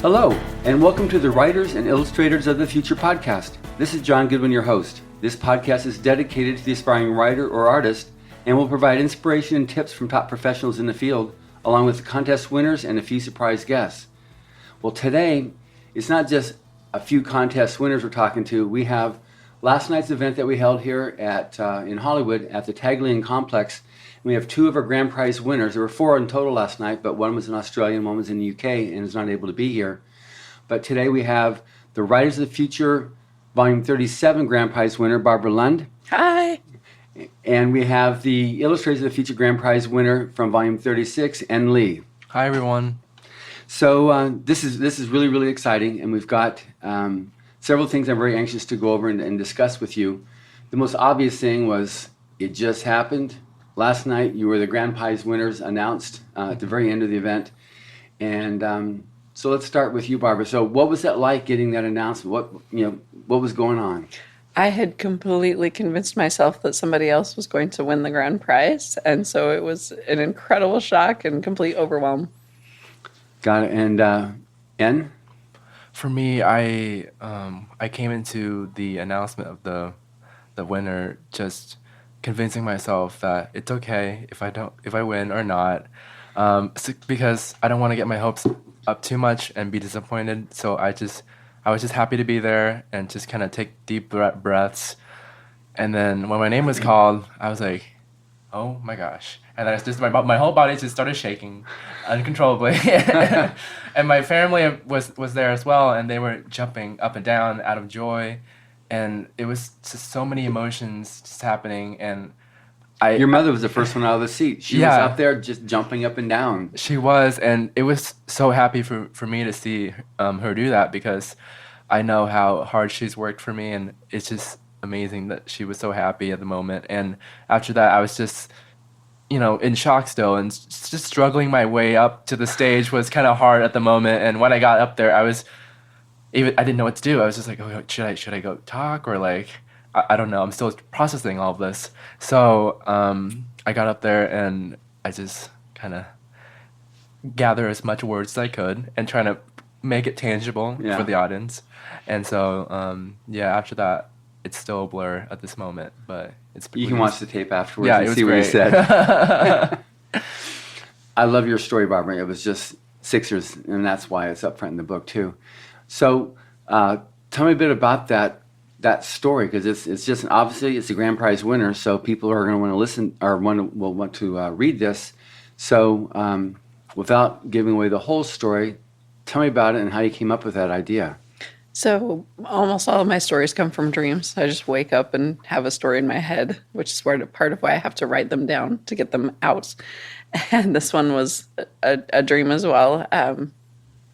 Hello, and welcome to the Writers and Illustrators of the Future podcast. This is John Goodwin, your host. This podcast is dedicated to the aspiring writer or artist and will provide inspiration and tips from top professionals in the field, along with the contest winners and a few surprise guests. Well, today, it's not just a few contest winners we're talking to. We have last night's event that we held here at in Hollywood at the Taglian Complex. We have two of our grand prize winners. There were four in total last night, but one was in Australia and one was in the UK and is not able to be here. But today we have the Writers of the Future Volume 37 grand prize winner, Barbara Lund. Hi. And we have the Illustrators of the Future grand prize winner from Volume 36, N. Lee. Hi, everyone. So this is really, really exciting, and we've got several things I'm very anxious to go over and discuss with you. The most obvious thing was it just happened. Last night, you were the grand prize winners announced at the very end of the event. And so let's start with you, Barbara. So what was that like getting that announcement? What was going on? I had completely convinced myself that somebody else was going to win the grand prize. And so it was an incredible shock and complete overwhelm. Got it. And N? For me, I came into the announcement of the winner just convincing myself that it's okay if I win or not, because I don't want to get my hopes up too much and be disappointed. So I was just happy to be there and just kind of take deep breaths. And then when my name was called, I was like, oh my gosh. And then it's just my whole body just started shaking uncontrollably. And my family was there as well, and they were jumping up and down out of joy. And it was just so many emotions just happening. And Your mother was the first one out of the seat. She was up there just jumping up and down. She was, and it was so happy for me to see her do that, because I know how hard she's worked for me, and it's just amazing that she was so happy at the moment. And after that, I was just, in shock still, and just struggling my way up to the stage was kind of hard at the moment. And when I got up there, I didn't know what to do. I was just like, oh, should I go talk, or like, I don't know. I'm still processing all of this. So I got up there and I just kind of gather as much words as I could and trying to make it tangible for the audience. And so, after that, it's still a blur at this moment, but You can watch the tape afterwards and see what you great. said. I love your story, Barbara. It was just Sixers, and that's why it's up front in the book too. So tell me a bit about that story, because it's just obviously it's a grand prize winner, so people are going to want to listen or will want to read this. So without giving away the whole story, tell me about it and how you came up with that idea. So almost all of my stories come from dreams. I just wake up and have a story in my head, which is part of why I have to write them down to get them out. And this one was a dream as well.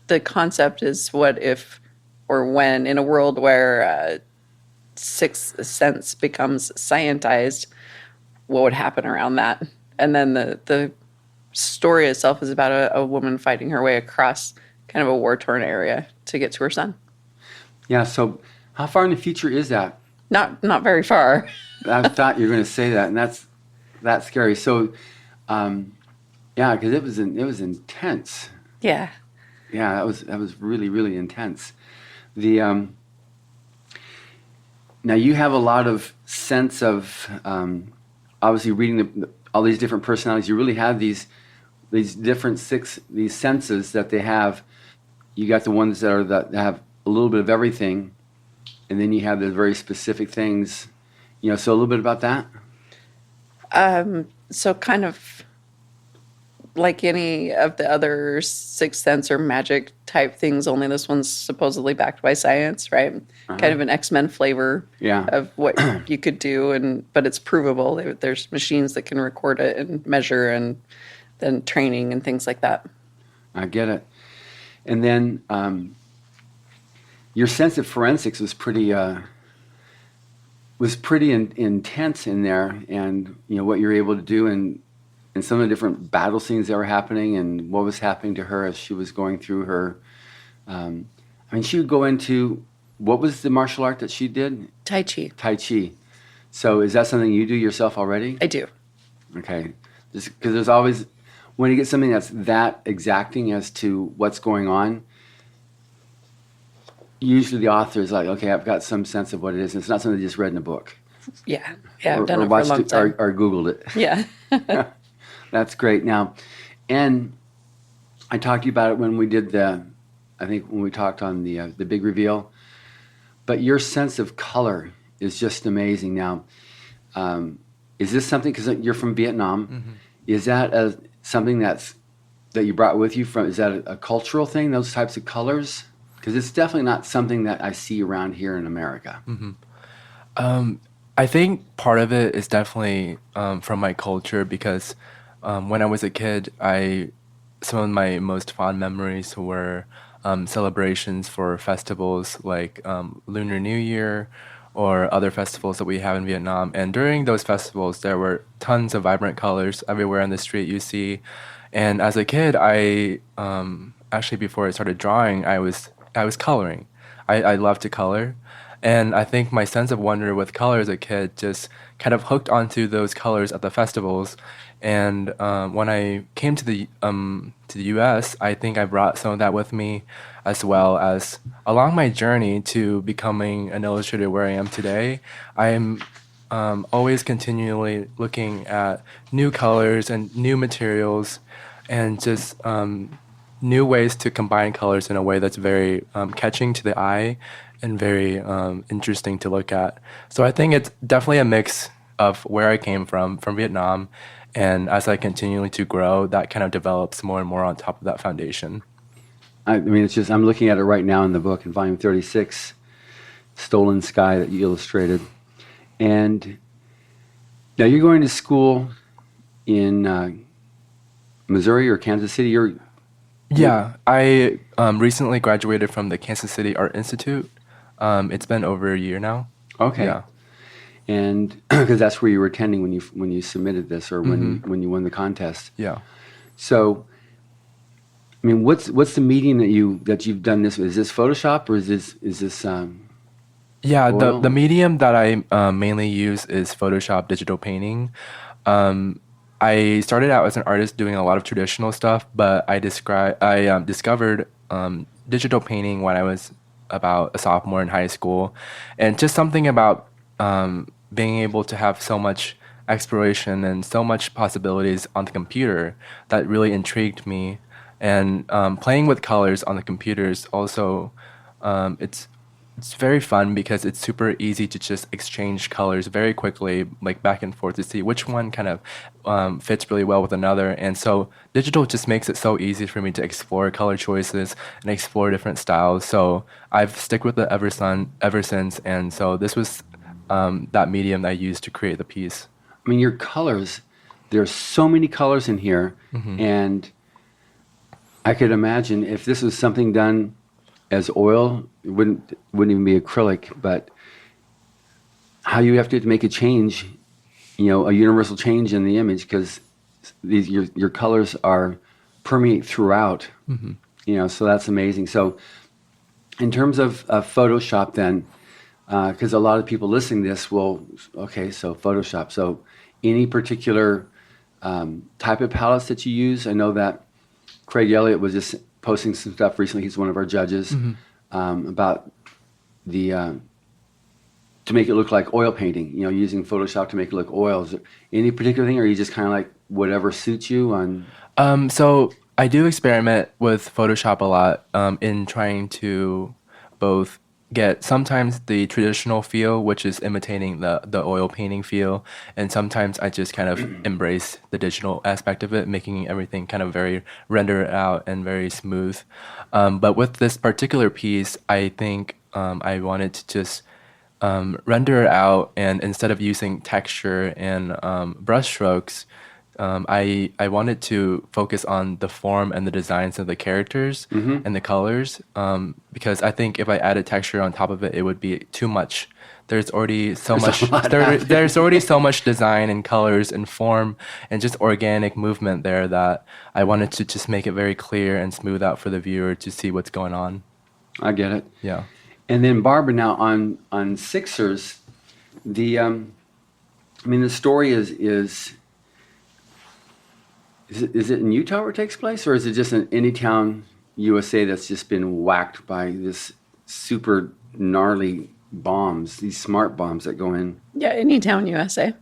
The concept is what if or when, in a world where sixth sense becomes scientized, what would happen around that? And then the story itself is about a woman fighting her way across kind of a war-torn area to get to her son. Yeah, so how far in the future is that? Not very far. I thought you were going to say that, and that's scary. So, because it was intense. Yeah. Yeah, that was really, really intense. The now you have a lot of sense of obviously reading all these different personalities. You really have these different these senses that they have. You got the ones that have a little bit of everything, and then you have the very specific things. So a little bit about that. So kind of like any of the other sixth sense or magic type things, only this one's supposedly backed by science, right? Uh-huh. Kind of an X-Men flavor of what you could do, but it's provable. There's machines that can record it and measure, and then training and things like that. I get it. And then your sense of forensics was pretty intense in there, and what you're able to do and some of the different battle scenes that were happening and what was happening to her as she was going through her. She would go into, what was the martial art that she did? Tai Chi. Tai Chi. So is that something you do yourself already? I do. Okay. Just because there's always, when you get something that's that exacting as to what's going on, usually the author is like, okay, I've got some sense of what it is. And it's not something they just read in a book. Yeah. Yeah, I've or done it for a watched long it time. or Googled it. Yeah. That's great. Now, and I talked to you about it when we did I think when we talked on the big reveal, but your sense of color is just amazing. Now, is this something, because you're from Vietnam, is that something that you brought with you from, is that a cultural thing, those types of colors? Because it's definitely not something that I see around here in America. I think part of it is definitely from my culture because when I was a kid, some of my most fond memories were celebrations for festivals like Lunar New Year or other festivals that we have in Vietnam. And during those festivals, there were tons of vibrant colors everywhere on the street you see. And as a kid, I actually before I started drawing, I was coloring. I love to color. And I think my sense of wonder with color as a kid just kind of hooked onto those colors at the festivals. And when I came to the U.S., I think I brought some of that with me, as well as along my journey to becoming an illustrator where I am today. I am always continually looking at new colors and new materials, and just new ways to combine colors in a way that's very catching to the eye and very interesting to look at. So I think it's definitely a mix of where I came from Vietnam, and as I continue to grow, that kind of develops more and more on top of that foundation. I mean, it's just, I'm looking at it right now in the book in volume 36, Stolen Sky, that you illustrated. And now you're going to school in Missouri or Kansas City? Yeah, I recently graduated from the Kansas City Art Institute. It's been over a year now. Okay. Yeah. And because that's where you were attending when you submitted this, or when you won the contest. Yeah. So, I mean, what's the medium that you've done this with? Is this Photoshop, or is this Yeah, oil? the medium that I mainly use is Photoshop digital painting. I started out as an artist doing a lot of traditional stuff, but I discovered digital painting when I was about a sophomore in high school, and just something about being able to have so much exploration and so much possibilities on the computer that really intrigued me. And playing with colors on the computers also, it's very fun because it's super easy to just exchange colors very quickly, like back and forth, to see which one kind of fits really well with another. And so digital just makes it so easy for me to explore color choices and explore different styles. So I've stuck with it ever since. And so this was that medium that I used to create the piece. I mean, your colors, there's so many colors in here, and I could imagine if this was something done as oil, it wouldn't even be acrylic, but how you have to make a change, a universal change in the image, because your colors are permeate throughout, so that's amazing. So in terms of Photoshop then, because a lot of people listening to this okay, so Photoshop. So any particular type of palettes that you use? I know that Craig Elliott was just posting some stuff recently. He's one of our judges about to make it look like oil painting. Using Photoshop to make it look oil. Is there any particular thing, or are you just kind of like whatever suits you on? So I do experiment with Photoshop a lot in trying to both get sometimes the traditional feel, which is imitating the oil painting feel, and sometimes I just kind of embrace the digital aspect of it, making everything kind of very rendered out and very smooth. But with this particular piece, I think I wanted to just render it out, and instead of using texture and brush strokes, I wanted to focus on the form and the designs of the characters and the colors, because I think if I added texture on top of it, it would be too much. There's already so much. There's already so much design and colors and form and just organic movement there that I wanted to just make it very clear and smooth out for the viewer to see what's going on. I get it. Yeah. And then Barbara, now on Sixers, the story is it in Utah where it takes place, or is it just in any town USA that's just been whacked by this super gnarly bombs, these smart bombs that go in. Yeah, Anytown, USA.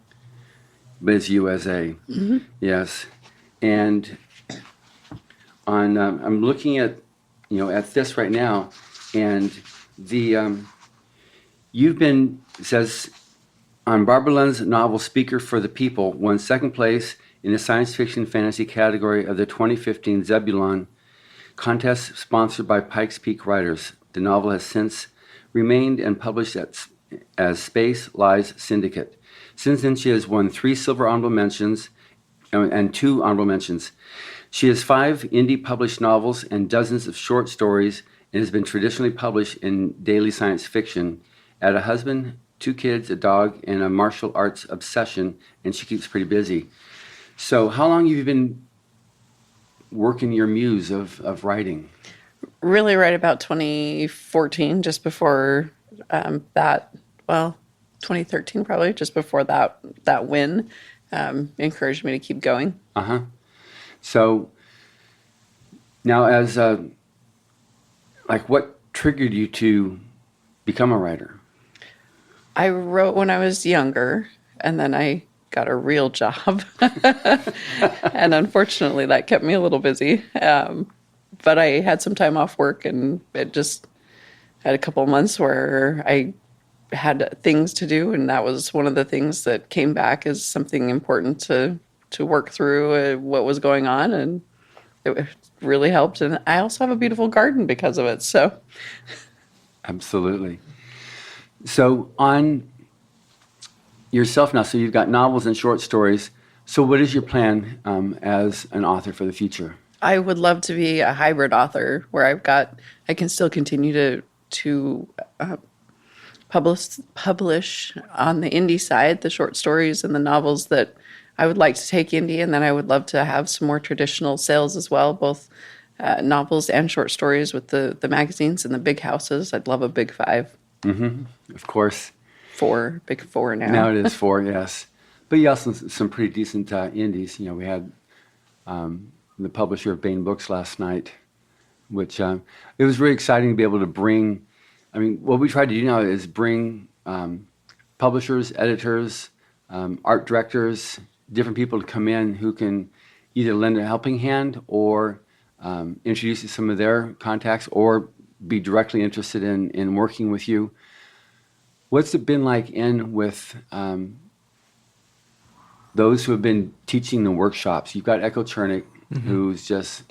But it's USA. Yes. And on I'm looking at at this right now, and the you've been, it says, on Barbara Lund's novel Speaker for the People, won second place in the science fiction fantasy category of the 2015 Zebulon contest sponsored by Pikes Peak Writers. The novel has since remained and published as Space Lies Syndicate. Since then, she has won 3 silver honorable mentions and 2 honorable mentions. She has 5 indie published novels and dozens of short stories, and has been traditionally published in daily science fiction. Had a husband, 2 kids, a dog, and a martial arts obsession, and she keeps pretty busy. So how long have you been working your muse of writing? Really right about 2014, just before that, well, 2013 probably, just before that win, encouraged me to keep going. Uh-huh. So now as, what triggered you to become a writer? I wrote when I was younger, and then I got a real job. And unfortunately, that kept me a little busy. But I had some time off work, and it just had a couple of months where I had things to do, and that was one of the things that came back as something important to work through what was going on, and it really helped. And I also have a beautiful garden because of it. So, Absolutely. So on yourself now, so you've got novels and short stories. So what is your plan as an author for the future? I would love to be a hybrid author where I can still continue to publish on the indie side, the short stories and the novels that I would like to take indie, and then I would love to have some more traditional sales as well, both novels and short stories with the magazines and the big houses. I'd love a big 5. Of course. 4, big 4 now. Now it is 4, yes. But you also some pretty decent indies. We had the publisher of Bain Books last night, which it was really exciting to be able to bring. I mean, what we try to do now is bring publishers, editors, art directors, different people to come in who can either lend a helping hand or introduce you to some of their contacts or be directly interested in working with you. What's it been like with those who have been teaching the workshops? You've got Echo Chernick, who's just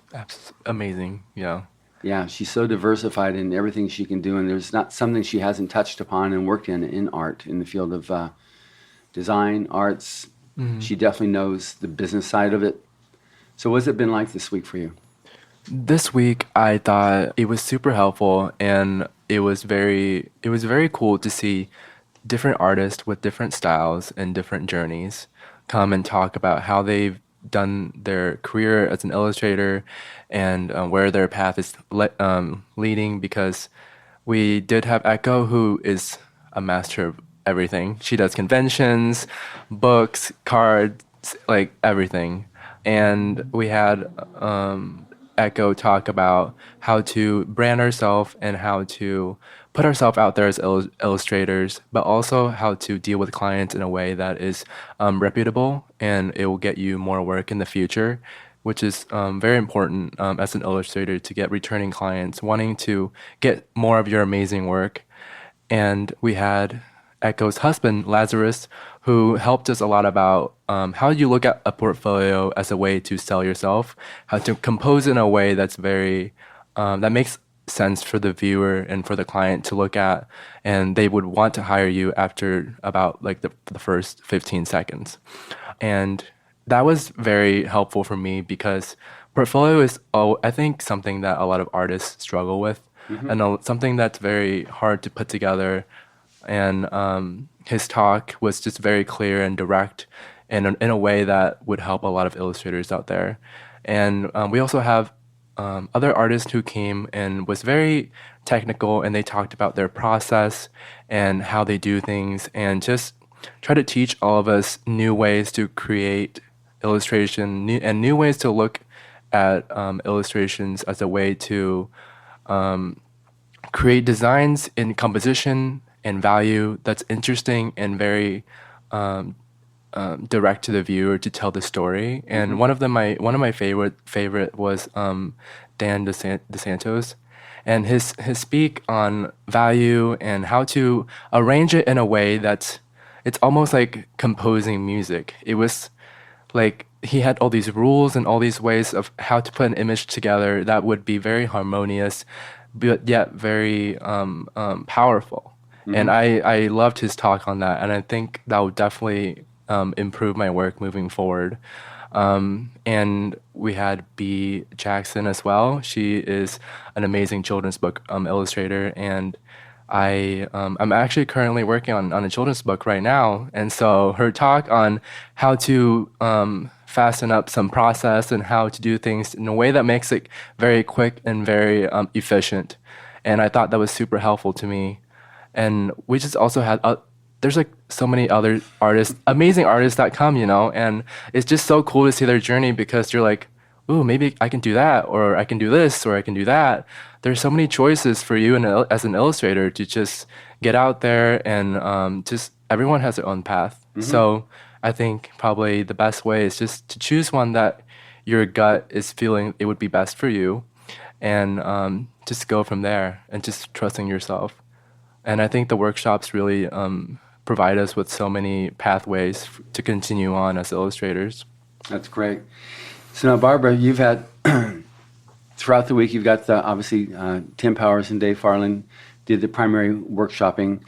amazing. Yeah, she's so diversified in everything she can do, and there's not something she hasn't touched upon and worked in art, in the field of design, arts. She definitely knows the business side of it. So what's it been like this week for you? This week, I thought it was super helpful, and it was very cool to see different artists with different styles and different journeys come and talk about how they've done their career as an illustrator and where their path is leading, because we did have Echo, who is a master of everything. She does conventions, books, cards, like everything. And we had Echo talk about how to brand ourselves and how to put ourselves out there as illustrators, but also how to deal with clients in a way that is reputable, and it will get you more work in the future, which is very important as an illustrator, to get returning clients wanting to get more of your amazing work. And we had Echo's husband, Lazarus, who helped us a lot about how you look at a portfolio as a way to sell yourself, how to compose in a way that's very, that makes sense for the viewer and for the client to look at, and they would want to hire you after about like the first 15 seconds. And that was very helpful for me, because portfolio is, I think, something that a lot of artists struggle with, and something that's very hard to put together. And his talk was just very clear and direct, and in a way that would help a lot of illustrators out there. And we also have other artists who came and was very technical, and they talked about their process and how they do things, and just try to teach all of us new ways to create illustration and new ways to look at illustrations as a way to create designs in composition and value that's interesting and very direct to the viewer to tell the story. And one of my favorite was Dan DeSantos, and his speak on value and how to arrange it in a way that's it's almost like composing music. It was like he had all these rules and all these ways of how to put an image together that would be very harmonious, but yet very powerful. And I loved his talk on that, and I think that would definitely improve my work moving forward. And we had B. Jackson as well. She is an amazing children's book illustrator, and I'm actually currently working on a children's book right now. And so her talk on how to fasten up some process and how to do things in a way that makes it very quick and very efficient. And I thought that was super helpful to me. And we just also had there's like so many other artists, amazing artists that come, and it's just so cool to see their journey, because you're like, ooh, maybe I can do that, or I can do this, or I can do that. There's so many choices for you as an illustrator to just get out there, and just everyone has their own path. So I think probably the best way is just to choose one that your gut is feeling it would be best for you, and just go from there, and just trusting yourself. And I think the workshops really provide us with so many pathways to continue on as illustrators. That's great. So now, Barbara, you've had, throughout the week, you've got obviously Tim Powers and Dave Farland did the primary workshopping,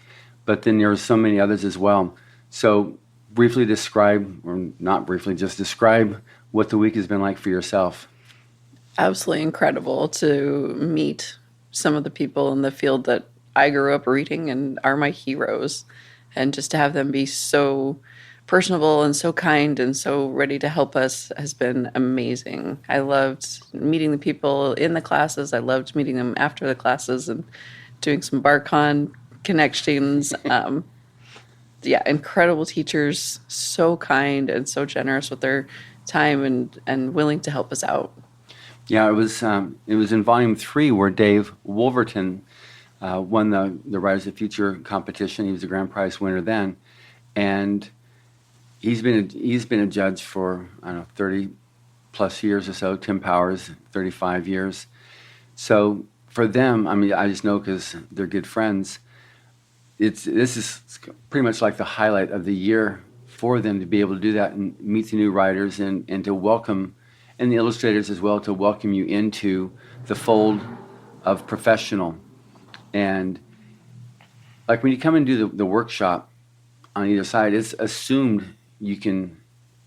but then there were so many others as well. So briefly describe, or not briefly, just describe what the week has been like for yourself. Absolutely incredible to meet some of the people in the field that I grew up reading and are my heroes. And just to have them be so personable and so kind and so ready to help us has been amazing. I loved meeting the people in the classes. I loved meeting them after the classes and doing some BarCon connections. Incredible teachers, so kind and so generous with their time and willing to help us out. Yeah, it was in Volume 3 where Dave Wolverton won the Writers of the Future competition. He was a grand prize winner then, and he's been a judge for 30 plus years or so. Tim Powers, 35 years. So for them, I just know because they're good friends. This is pretty much like the highlight of the year for them to be able to do that and meet the new writers and to welcome, and the illustrators as well, to welcome you into the fold of professional. And like when you come and do the workshop on either side, it's assumed you can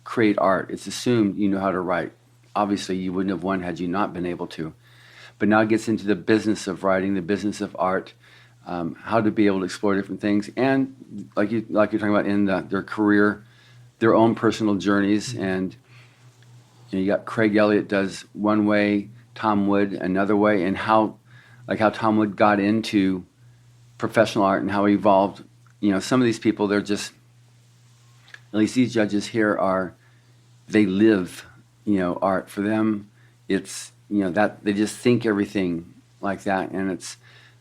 create art. It's assumed you know how to write. Obviously, you wouldn't have won had you not been able to. But now it gets into the business of writing, the business of art, how to be able to explore different things. And like you're talking about in their career, their own personal journeys. And you got Craig Elliott does one way, Tom Wood another way, and how Tom Wood got into professional art and how he evolved. Some of these people, they're just, at least these judges here they live, art. For them, it's, that they just think everything like that. And it's,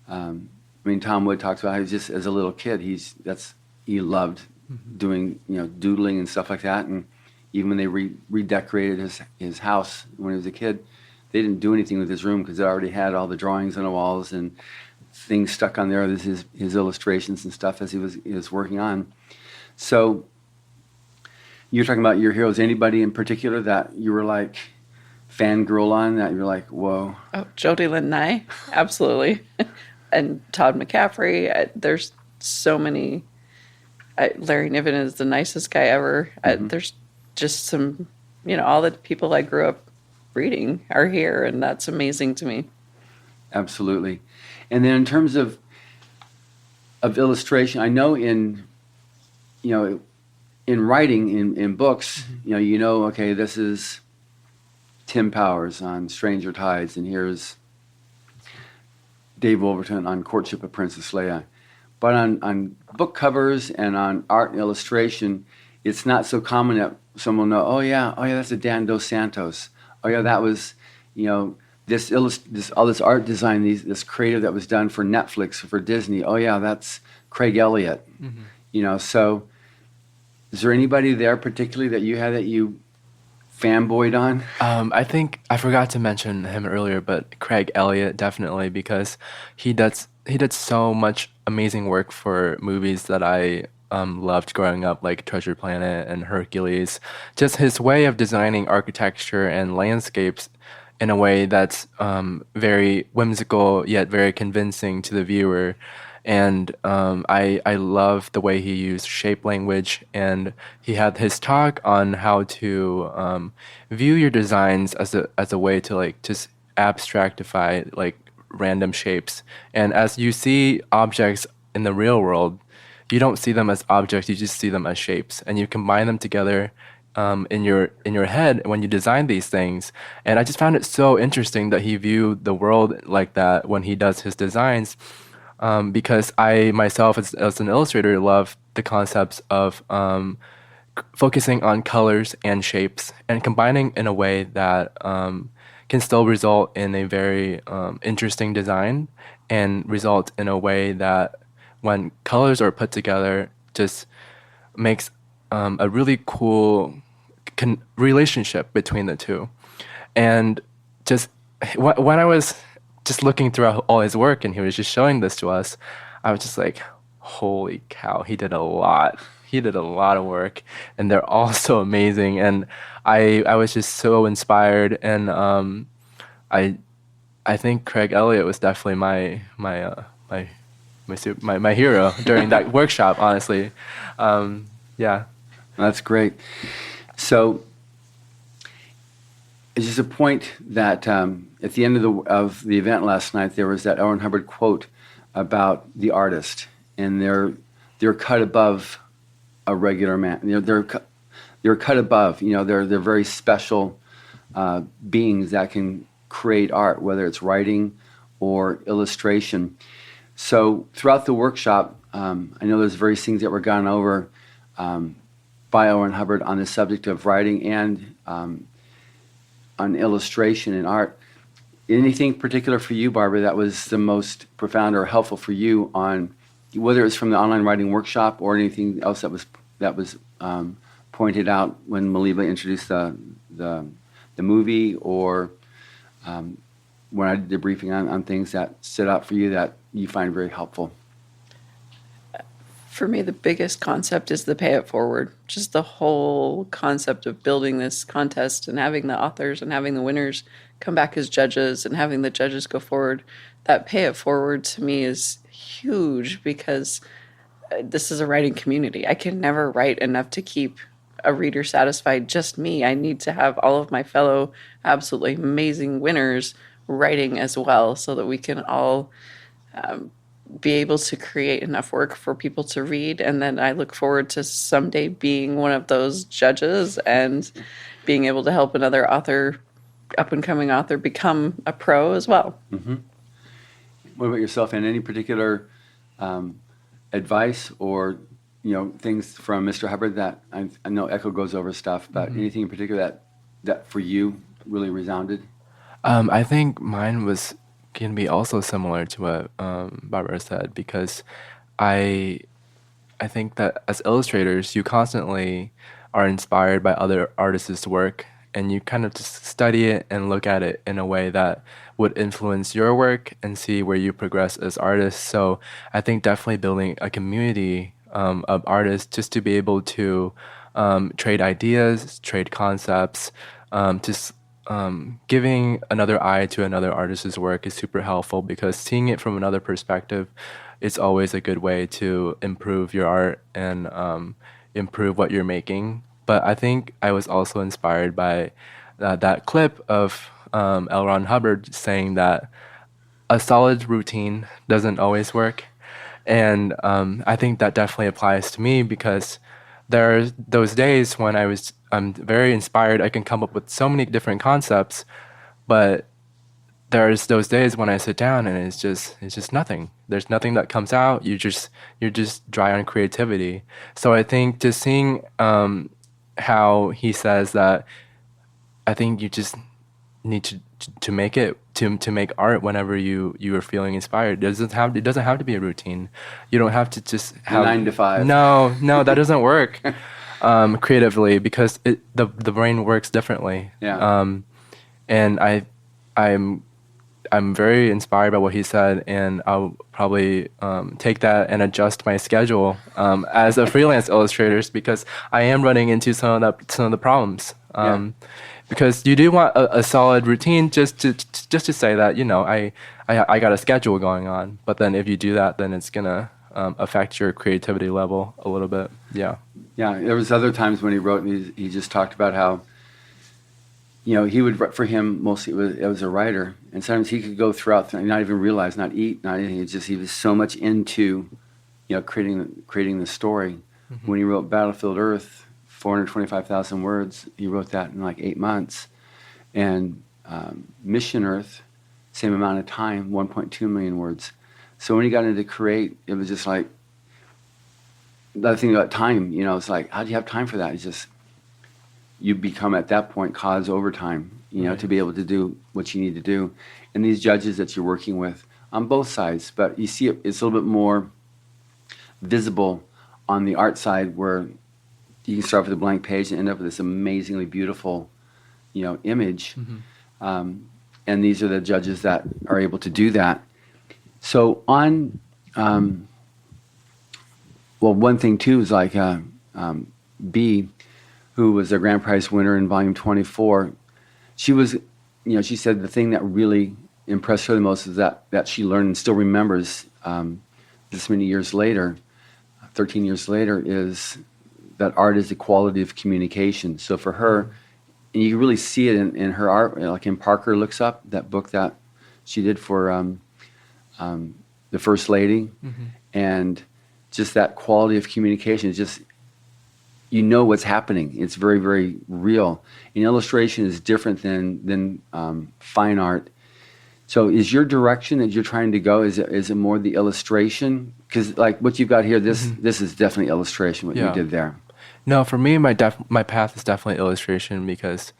Tom Wood talks about how he's just, as a little kid, he loved doing, doodling and stuff like that. And even when they redecorated his house when he was a kid, they didn't do anything with his room because it already had all the drawings on the walls and things stuck on there. His illustrations and stuff as he was working on. So you're talking about your heroes. Anybody in particular that you were like fangirl on, that you were like, whoa? Oh, Jody Lynn Nye, absolutely. And Todd McCaffrey. There's so many. Larry Niven is the nicest guy ever. There's just some, all the people I grew up reading are here, and that's amazing to me. Absolutely. And then in terms of illustration, I know in writing, in books, okay, this is Tim Powers on Stranger Tides, and here's Dave Wolverton on Courtship of Princess Leia. But on book covers and on art and illustration, it's not so common that someone will know, oh yeah, that's a Dan Dos Santos. Oh yeah, that was, this all this art design, this creative that was done for Netflix or for Disney. Oh yeah, that's Craig Elliott. You know, so is there anybody there particularly that you had that you fanboyed on? I think I forgot to mention him earlier, but Craig Elliott definitely, because he did so much amazing work for movies that I loved growing up, like Treasure Planet and Hercules. Just his way of designing architecture and landscapes in a way that's very whimsical yet very convincing to the viewer. And I love the way he used shape language, and he had his talk on how to view your designs as a way to like just abstractify like random shapes. And as you see objects in the real world, you don't see them as objects, you just see them as shapes, and you combine them together in your head when you design these things. And I just found it so interesting that he viewed the world like that when he does his designs, because I myself as an illustrator love the concepts of focusing on colors and shapes and combining in a way that can still result in a very interesting design, and result in a way that when colors are put together just makes a really cool relationship between the two. And just when I was just looking through all his work and he was just showing this to us, I was just like, holy cow, he did a lot. He did a lot of work, and they're all so amazing. And I was just so inspired, and I think Craig Elliott was definitely my hero during that workshop, honestly. Yeah. That's great. So, it's just a point that at the end of the event last night, there was that Owen Hubbard quote about the artist, and they're cut above a regular man. You know, they're cut above. You know, they're very special beings that can create art, whether it's writing or illustration. So throughout the workshop, I know there's various things that were gone over by Owen Hubbard on the subject of writing and on illustration and art. Anything particular for you, Barbara, that was the most profound or helpful for you on whether it's from the online writing workshop or anything else that was pointed out when Maliba introduced the movie, or when I did the briefing on things that stood out for you that you find very helpful? For me, the biggest concept is the pay it forward. Just the whole concept of building this contest and having the authors and having the winners come back as judges and having the judges go forward. That pay it forward to me is huge, because this is a writing community. I can never write enough to keep a reader satisfied, just me. I need to have all of my fellow absolutely amazing winners writing as well, so that we can all be able to create enough work for people to read. And then I look forward to someday being one of those judges and being able to help another author, up-and-coming author, become a pro as well. Mm-hmm. What about yourself, and any particular advice or things from Mr. Hubbard that I know Echo goes over stuff, but anything in particular that for you really resounded? I think mine can be also similar to what Barbara said, because I think that as illustrators, you constantly are inspired by other artists' work, and you kind of just study it and look at it in a way that would influence your work and see where you progress as artists. So I think definitely building a community of artists, just to be able to trade ideas, trade concepts, just giving another eye to another artist's work is super helpful, because seeing it from another perspective is always a good way to improve your art and improve what you're making. But I think I was also inspired by that clip of L. Ron Hubbard saying that a solid routine doesn't always work. And I think that definitely applies to me, because there are those days when I'm very inspired. I can come up with so many different concepts, but there's those days when I sit down and it's just nothing. There's nothing that comes out. You're just dry on creativity. So I think just seeing how he says that, I think you just need to make it to make art whenever you are feeling inspired. It doesn't have to be a routine. You don't have to just have 9 to 5. No, that doesn't work creatively, because the brain works differently. Yeah. And I'm very inspired by what he said, and I'll probably take that and adjust my schedule as a freelance illustrator, because I am running into some of the problems. Because you do want a solid routine, just to say that, you know, I got a schedule going on. But then if you do that, then it's gonna affect your creativity level a little bit. Yeah. Yeah. There was other times when he wrote, and he just talked about how, you know, he would, for him, mostly it was a writer, and sometimes he could go throughout, not even realize, not eat, not anything. It's just he was so much into, you know, creating the story. Mm-hmm. When he wrote Battlefield Earth, 425,000 words, he wrote that in like 8 months, and Mission Earth, same amount of time, 1.2 million words. So when he got into create, it was just like, the other thing about time, you know, it's like, how do you have time for that? It's just, you become at that point cause overtime, you know, to be able to do what you need to do. And these judges that you're working with on both sides, but you see it's a little bit more visible on the art side, where you can start with a blank page and end up with this amazingly beautiful, you know, image. Mm-hmm. And these are the judges that are able to do that. So on, well, one thing too is like B, who was a grand prize winner in volume 24, she was, you know, she said the thing that really impressed her the most is that she learned and still remembers this many years later, 13 years later, is that art is the quality of communication. So for her, and you can really see it in her art, like in Parker Looks Up, that book that she did for the First Lady, mm-hmm. and just that quality of communication is just, you know what's happening. It's very, very real. And illustration is different than fine art. So is your direction that you're trying to go, is it more the illustration? Because like what you've got here, this is definitely illustration, what you did there. No, for me, my path is definitely illustration, because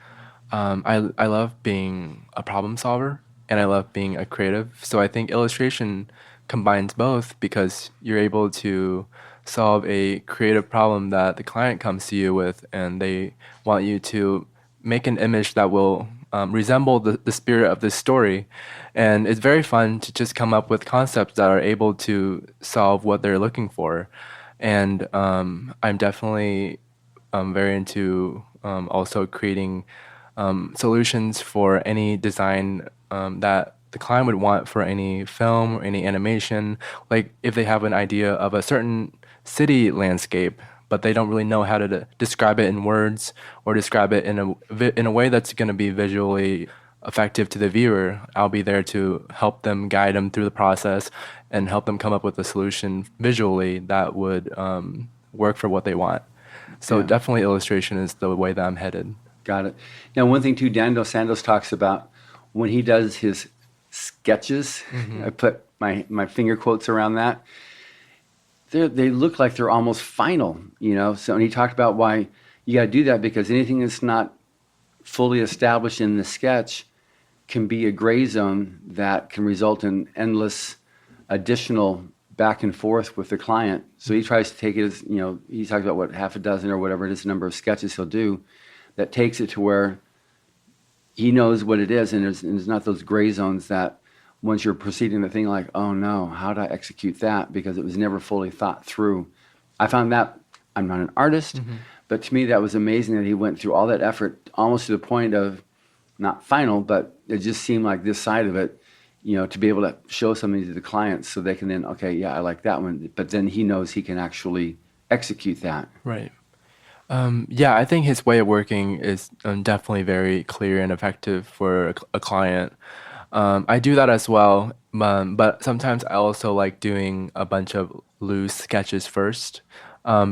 I love being a problem solver, and I love being a creative. So I think illustration combines both, because you're able to solve a creative problem that the client comes to you with, and they want you to make an image that will resemble the spirit of this story. And it's very fun to just come up with concepts that are able to solve what they're looking for. And I'm definitely very into also creating solutions for any design that the client would want for any film or any animation. Like if they have an idea of a certain city landscape, but they don't really know how to describe it in words, or describe it in a way that's going to be visually effective to the viewer, I'll be there to help them, guide them through the process, and help them come up with a solution visually that would work for what they want. So definitely illustration is the way that I'm headed. Got it. Now, one thing too, Dan Dos Santos talks about when he does his sketches, mm-hmm. I put my finger quotes around that, they look like they're almost final, you know. So, and he talked about why you got to do that, because anything that's not fully established in the sketch can be a gray zone that can result in endless additional back and forth with the client. So he tries to take it as, you know, he talks about what, half a dozen or whatever it is, the number of sketches he'll do, that takes it to where he knows what it is, and there's not those gray zones that once you're proceeding the thing, like, oh no, how do I execute that? Because it was never fully thought through. I found that, I'm not an artist, mm-hmm. but to me that was amazing that he went through all that effort, almost to the point of, not final, but it just seemed like this side of it, you know, to be able to show something to the clients so they can then, okay, yeah, I like that one. But then he knows he can actually execute that. Right. Yeah, I think his way of working is definitely very clear and effective for a client. I do that as well, but sometimes I also like doing a bunch of loose sketches first,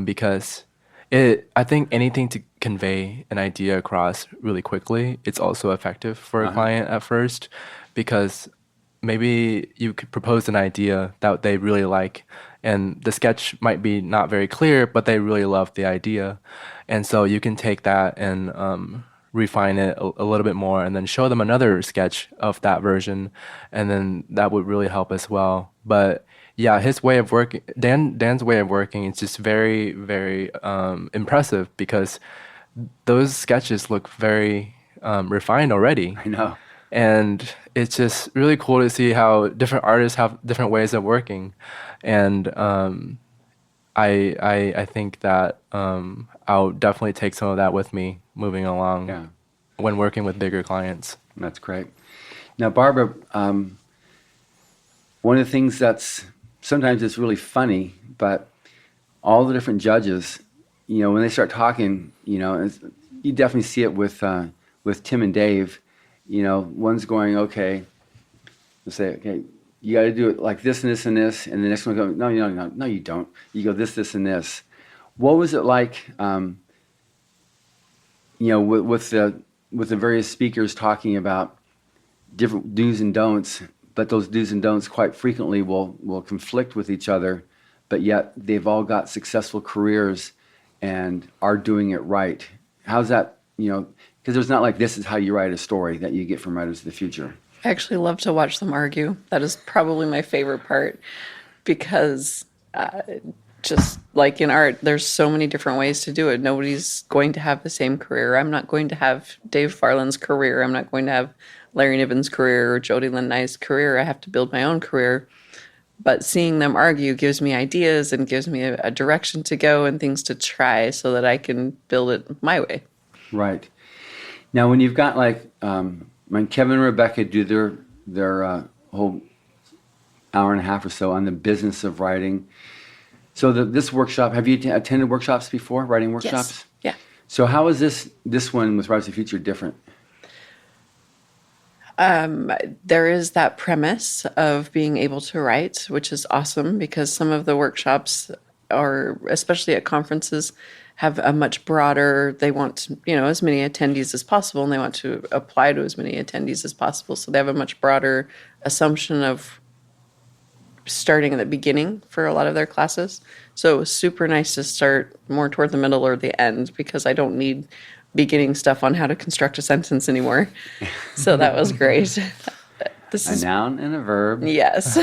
because I think anything to convey an idea across really quickly, it's also effective for a client at first, because maybe you could propose an idea that they really like, and the sketch might be not very clear, but they really love the idea. And so you can take that and refine it a little bit more, and then show them another sketch of that version, and then that would really help as well. But yeah, his way of working, Dan's way of working is just very, very impressive, because those sketches look very refined already. I know. And it's just really cool to see how different artists have different ways of working. And I think that I'll definitely take some of that with me moving along when working with bigger clients. That's great. Now, Barbara, one of the things that's sometimes it's really funny, but all the different judges, when they start talking, you definitely see it with Tim and Dave. One's going, okay, they'll say, okay, you got to do it like this and this and this, and the next one goes, no, you don't. You go this, and this. What was it like, with the various speakers talking about different do's and don'ts, but those do's and don'ts quite frequently will conflict with each other, but yet they've all got successful careers and are doing it right. How's that, because there's not like this is how you write a story that you get from Writers of the Future. I actually love to watch them argue. That is probably my favorite part, because just like in art, there's so many different ways to do it. Nobody's going to have the same career. I'm not going to have Dave Farland's career. I'm not going to have Larry Niven's career or Jody Lynn Nye's career. I have to build my own career. But seeing them argue gives me ideas and gives me a direction to go and things to try so that I can build it my way. Right. Now, when you've got when Kevin and Rebecca do their whole hour and a half or so on the business of writing, so this workshop, have you attended workshops before, writing workshops? Yes. Yeah. So how is this one with Writers of the Future different? There is that premise of being able to write, which is awesome, because some of the workshops are, especially at conferences, have a much broader, they want, as many attendees as possible, and they want to apply to as many attendees as possible. So they have a much broader assumption of starting at the beginning for a lot of their classes. So it was super nice to start more toward the middle or the end, because I don't need beginning stuff on how to construct a sentence anymore. So that was great. A noun and a verb. Yes.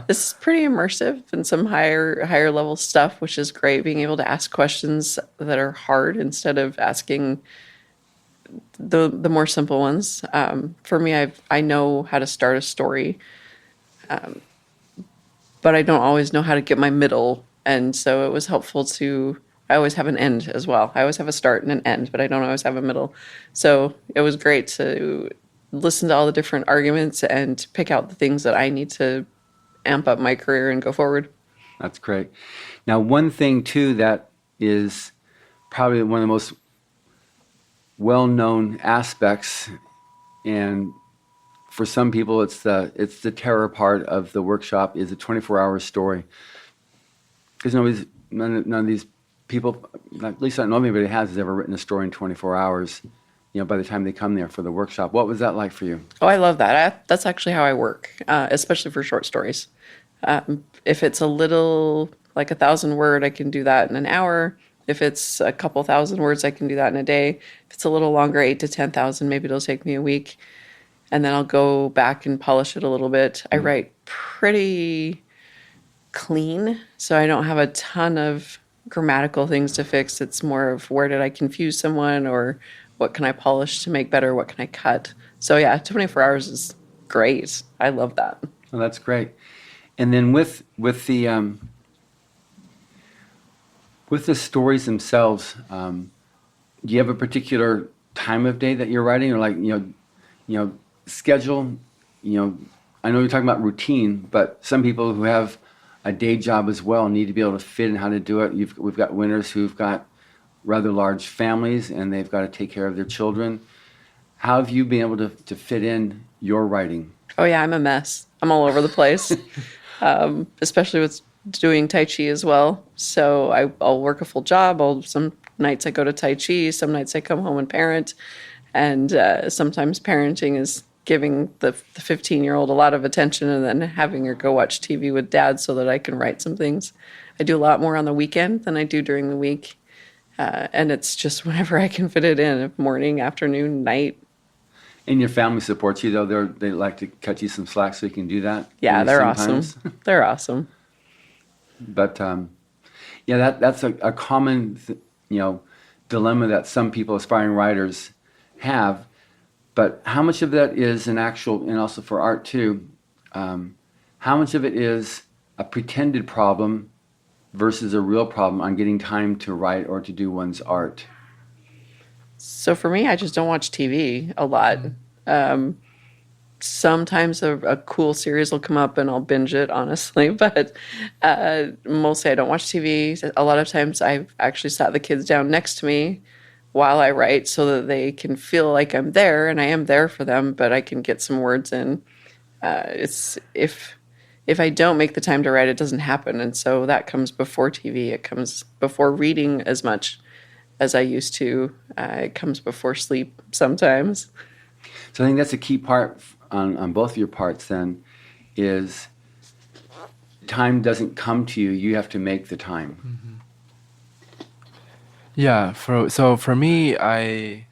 This is pretty immersive and some higher level stuff, which is great. Being able to ask questions that are hard instead of asking the more simple ones. For me, I know how to start a story, but I don't always know how to get my middle. And so it was helpful I always have an end as well. I always have a start and an end, but I don't always have a middle. So it was great to listen to all the different arguments and pick out the things that I need to amp up my career and go forward. That's great. Now, one thing too that is probably one of the most well-known aspects, and for some people it's the terror part of the workshop, is a 24-hour story. Because none of these people, at least I don't know if anybody has ever written a story in 24 hours. By the time they come there for the workshop. What was that like for you? Oh, I love that. That's actually how I work, especially for short stories. If it's a little, like 1,000 word, I can do that in an hour. If it's a couple thousand words, I can do that in a day. If it's a little longer, 8 to 10,000, maybe it'll take me a week. And then I'll go back and polish it a little bit. I write pretty clean, so I don't have a ton of grammatical things to fix. It's more of where did I confuse someone, or what can I polish to make better? What can I cut? So yeah, 24 hours is great. I love that. Well, that's great. And then with the stories themselves, do you have a particular time of day that you're writing, or schedule? I know you're talking about routine, but some people who have a day job as well need to be able to fit in how to do it. We've got winners who've got rather large families, and they've got to take care of their children. How have you been able to fit in your writing? Oh yeah, I'm a mess. I'm all over the place, especially with doing Tai Chi as well. So I'll work a full job. Some nights I go to Tai Chi, some nights I come home and parent, and sometimes parenting is giving the 15-year-old a lot of attention and then having her go watch TV with dad so that I can write some things. I do a lot more on the weekend than I do during the week. And it's just whenever I can fit it in, morning, afternoon, night. And your family supports you, though. They like to cut you some slack so you can do that. Yeah, they're sometimes. awesome. They're awesome. But yeah, that's a common dilemma that some people, aspiring writers, have. But how much of that is an actual, and also for art too, how much of it is a pretended problem versus a real problem on getting time to write or to do one's art? So for me, I just don't watch TV a lot. Sometimes a cool series will come up and I'll binge it, honestly. But mostly I don't watch TV. A lot of times I've actually sat the kids down next to me while I write so that they can feel like I'm there, and I am there for them, but I can get some words in. It's if I don't make the time to write, it doesn't happen. And so that comes before TV. It comes before reading as much as I used to. It comes before sleep sometimes. So I think that's a key part on both of your parts then, is time doesn't come to you. You have to make the time. Mm-hmm. Yeah. For me, I'm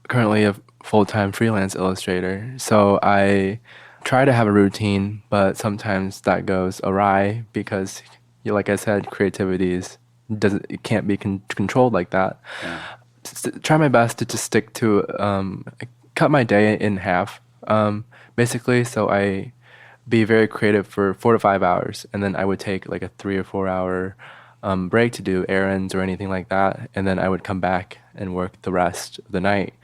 currently a full-time freelance illustrator. So I try to have a routine, but sometimes that goes awry because, like I said, it can't be controlled like that. Yeah. Try my best to just stick to cut my day in half, basically. So I be very creative for 4 to 5 hours, and then I would take like a 3 or 4 hour break to do errands or anything like that, and then I would come back and work the rest of the night.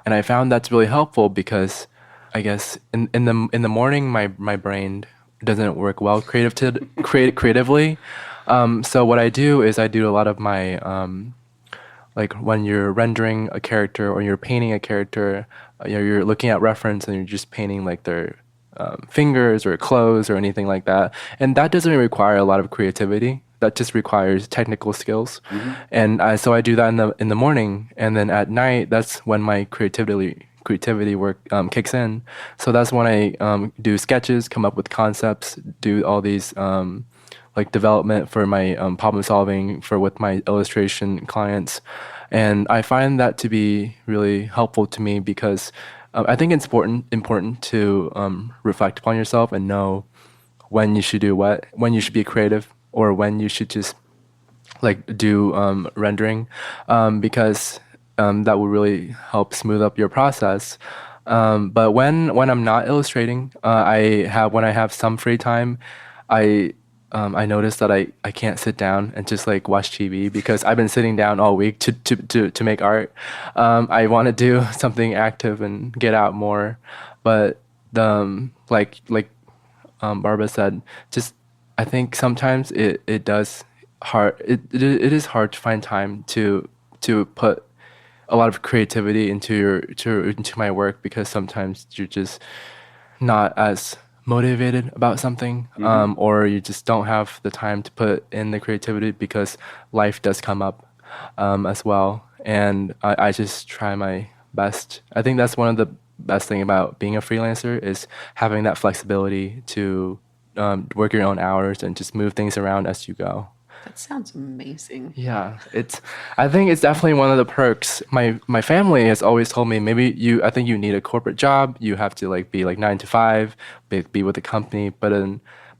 And I found that's really helpful because I guess in the morning my brain doesn't work well creatively. So what I do is I do a lot of my like when you're rendering a character or you're painting a character, you're looking at reference and you're just painting like their fingers or clothes or anything like that, and that doesn't require a lot of creativity. That just requires technical skills. Mm-hmm. And so I do that in the morning, and then at night that's when my creativity work kicks in. So that's when I do sketches, come up with concepts, do all these like development for my problem solving with my illustration clients. And I find that to be really helpful to me because I think it's important to reflect upon yourself and know when you should do what, when you should be creative or when you should just like do rendering, because that will really help smooth up your process. But when I'm not illustrating, when I have some free time, I notice that I can't sit down and just like watch TV because I've been sitting down all week to make art. I want to do something active and get out more, but like Barbara said, just I think sometimes it is hard to find time to put a lot of creativity into my work because sometimes you're just not as motivated about something, mm-hmm. Or you just don't have the time to put in the creativity because life does come up as well. And I just try my best. I think that's one of the best thing about being a freelancer is having that flexibility to work your own hours and just move things around as you go. That sounds amazing. Yeah, I think it's definitely one of the perks. My family has always told me I think you need a corporate job. You have to like be like 9 to 5, be with the company. But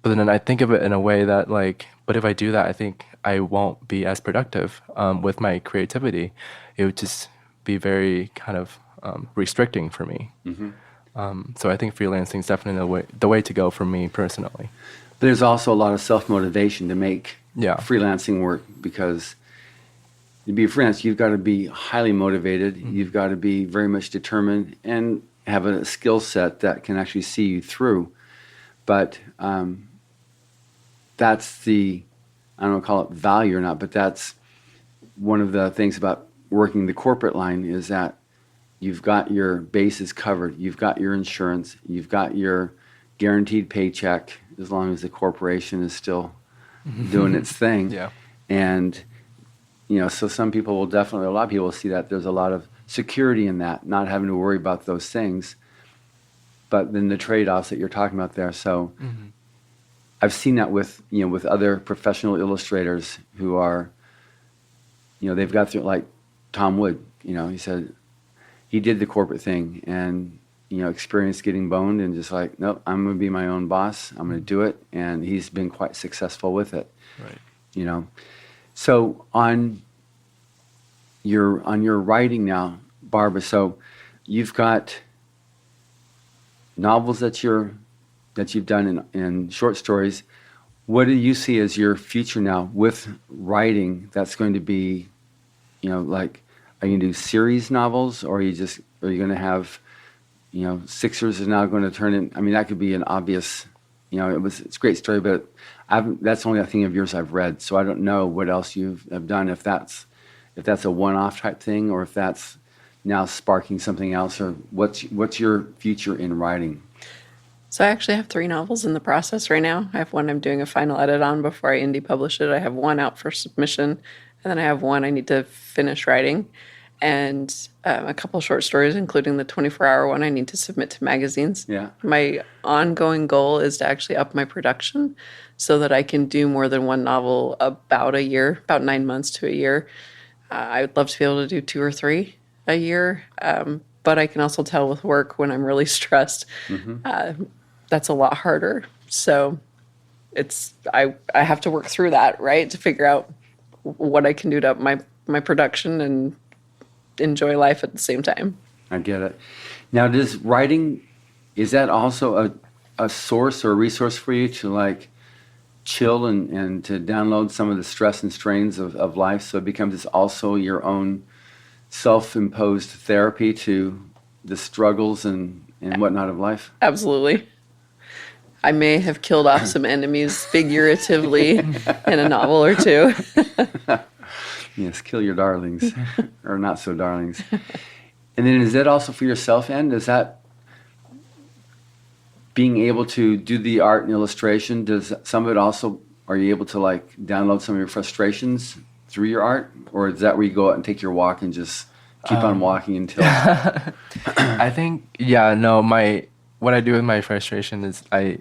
then I think of it in a way that like, but if I do that, I think I won't be as productive with my creativity. It would just be very kind of restricting for me. Mm-hmm. So I think freelancing is definitely the way to go for me personally. But there's also a lot of self-motivation to make freelancing work because to be a freelance, you've got to be highly motivated. Mm-hmm. You've got to be very much determined and have a skill set that can actually see you through. But that's I don't know, call it value or not, but that's one of the things about working the corporate line is that you've got your bases covered. You've got your insurance. You've got your guaranteed paycheck as long as the corporation is still doing its thing. Yeah. And, so some people will definitely, a lot of people will see that there's a lot of security in that, not having to worry about those things. But then the trade-offs that you're talking about there. So mm-hmm. I've seen that with other professional illustrators who are, they've got through, like Tom Wood, he said he did the corporate thing and, experienced getting boned and just like, nope, I'm going to be my own boss. I'm going to do it. And he's been quite successful with it. Right. So on your writing now, Barbara, so you've got novels that you've done in short stories. What do you see as your future now with writing that's going to be, like, are you going to do series novels, or are you going to have, Sixers is now going to turn in, that could be an obvious, it's a great story, but that's the only thing of yours I've read, so I don't know what else you have done, if that's a one-off type thing, or if that's now sparking something else, or what's your future in writing? So I actually have 3 novels in the process right now. I have one I'm doing a final edit on before I indie publish it. I have one out for submission, and then I have one I need to finish writing, and a couple short stories, including the 24-hour one I need to submit to magazines. Yeah. My ongoing goal is to actually up my production so that I can do more than one novel about a year, about 9 months to a year. I would love to be able to do 2 or 3 a year, but I can also tell with work when I'm really stressed, that's a lot harder. So I have to work through that, right, to figure out what I can do to up my production and enjoy life at the same time. I get it. Now, does writing, is that also a source or a resource for you to like chill and to download some of the stress and strains of life, so it becomes also your own self-imposed therapy to the struggles and whatnot of life? Absolutely. I may have killed off some enemies figuratively in a novel or 2. Yes, kill your darlings, or not so darlings. And then is that also for yourself, Ann? Is that being able to do the art and illustration, does some of it also, are you able to like download some of your frustrations through your art? Or is that where you go out and take your walk and just keep on walking until... I think, what I do with my frustration is I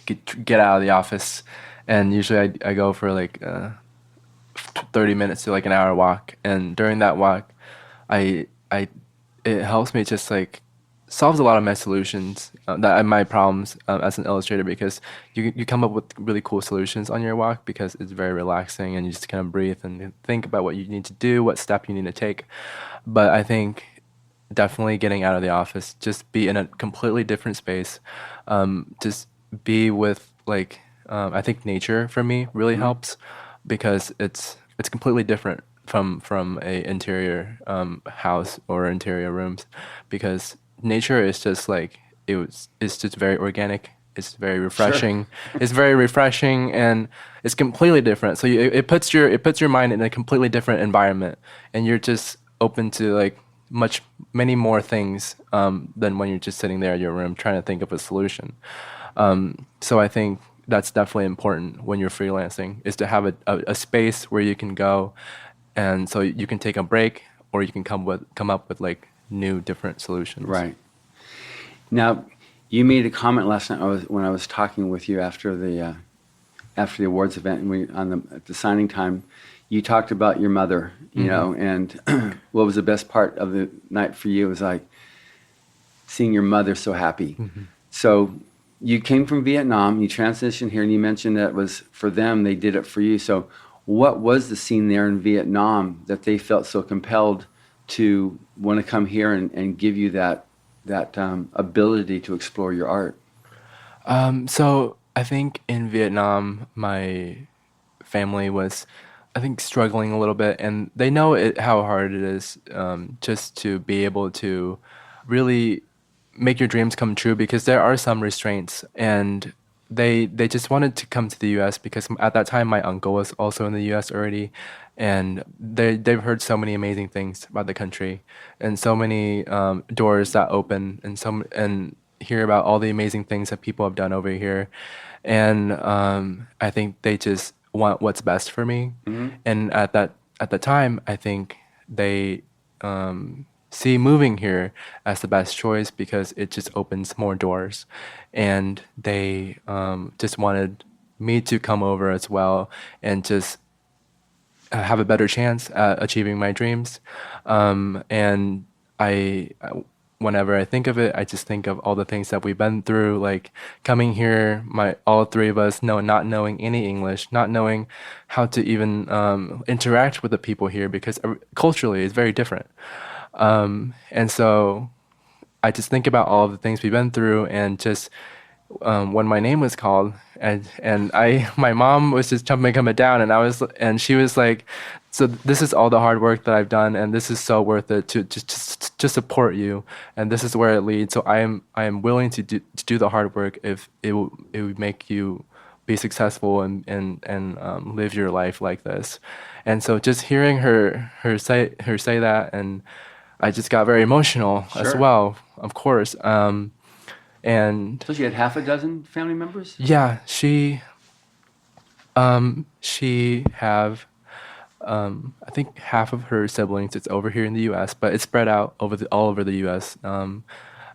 get out of the office, and usually I go for like 30 minutes to like an hour walk, and during that walk it helps me just like solves a lot of my solutions, my problems as an illustrator, because you come up with really cool solutions on your walk because it's very relaxing and you just kind of breathe and think about what you need to do, what step you need to take. But I think definitely getting out of the office, just be in a completely different space, just be with like I think nature for me really helps, because it's completely different from a interior house or interior rooms, because nature is just like it's just very organic, it's very refreshing. Sure. It's very refreshing, and it's completely different, so it puts your mind in a completely different environment, and you're just open to like many more things than when you're just sitting there in your room trying to think of a solution. So I think that's definitely important when you're freelancing, is to have a space where you can go, and so you can take a break, or you can come up with like new different solutions. Right. Now, you made a comment last night when I was talking with you after the awards event, and at the signing time, you talked about your mother, you know, and what was the best part of the night for you was like seeing your mother so happy. So you came from Vietnam, you transitioned here, and you mentioned that it was for them, they did it for you. So what was the scene there in Vietnam that they felt so compelled to want to come here and give you that ability to explore your art? So I think in Vietnam, my family was, I think, struggling a little bit, and they know how hard it is just to be able to really make your dreams come true, because there are some restraints, and they just wanted to come to the U.S. because at that time my uncle was also in the U.S. already, and they've heard so many amazing things about the country, and so many doors that open, and hear about all the amazing things that people have done over here, and I think they just want what's best for me, and at the time I think they see moving here as the best choice because it just opens more doors, and they just wanted me to come over as well and just have a better chance at achieving my dreams. And whenever I think of it, I just think of all the things that we've been through, like coming here, all three of us not knowing any English, not knowing how to even interact with the people here, because culturally it's very different. And so I just think about all of the things we've been through, and just when my name was called, and my mom was just jumping up and down, and she was like, "So this is all the hard work that I've done, and this is so worth it to support you, and this is where it leads. So I am willing to do the hard work if it would make you be successful and live your life like this." And so just hearing her say that, and I just got very emotional as Sure. well, of course. And So she had half a dozen family members? yeah, she have I think half of her siblings. It's over here in the U.S., but it's spread out all over the U.S. But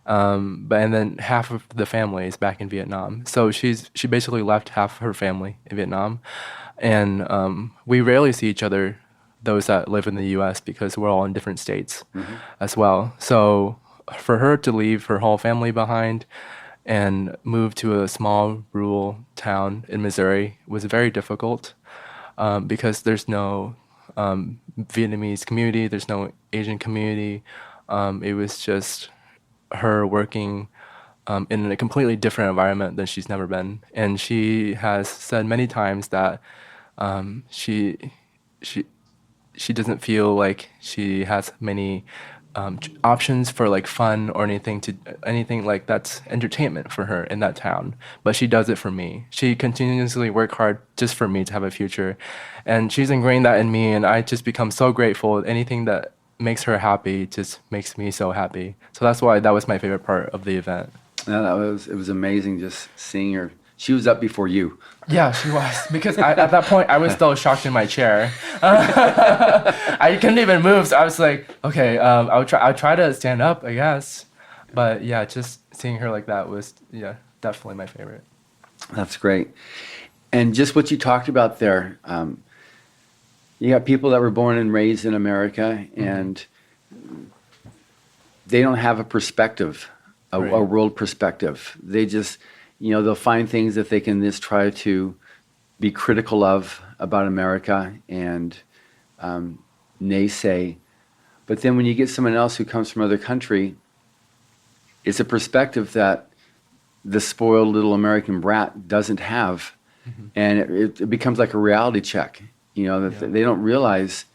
and then half of the family is back in Vietnam. So she basically left half of her family in Vietnam, and we rarely see each other, those that live in the U.S., because we're all in different states as well. So for her to leave her whole family behind and move to a small rural town in Missouri was very difficult, because there's no Vietnamese community, there's no Asian community. It was just her working in a completely different environment than she's never been. And she has said many times that she doesn't feel like she has many options for like fun or anything like that's entertainment for her in that town, but she does it for me. She continuously work hard just for me to have a future, and she's ingrained that in me, and I just become so grateful. Anything that makes her happy just makes me so happy. So that's why that was my favorite part of the event. No, it was amazing just seeing her. She was up before you. Yeah, she was, because at that point I was still shocked in my chair. I couldn't even move, so I was like, okay, I'll try to stand up, I guess. But yeah, just seeing her like that was definitely my favorite. That's great. And just what you talked about there, you got people that were born and raised in America, and they don't have a perspective, a world perspective. They just, they'll find things that they can just try to be critical of about America and naysay. But then when you get someone else who comes from another country, it's a perspective that the spoiled little American brat doesn't have. And it becomes like a reality check, that they don't realize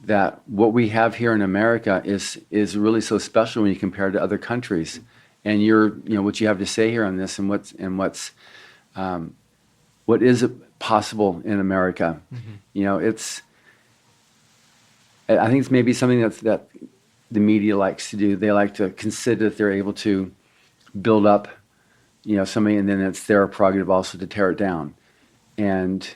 that what we have here in America is really so special when you compare it to other countries. And what you have to say here on this, and what is possible in America. I think it's maybe something that the media likes to do. They like to consider that they're able to build up, somebody, and then it's their prerogative also to tear it down. And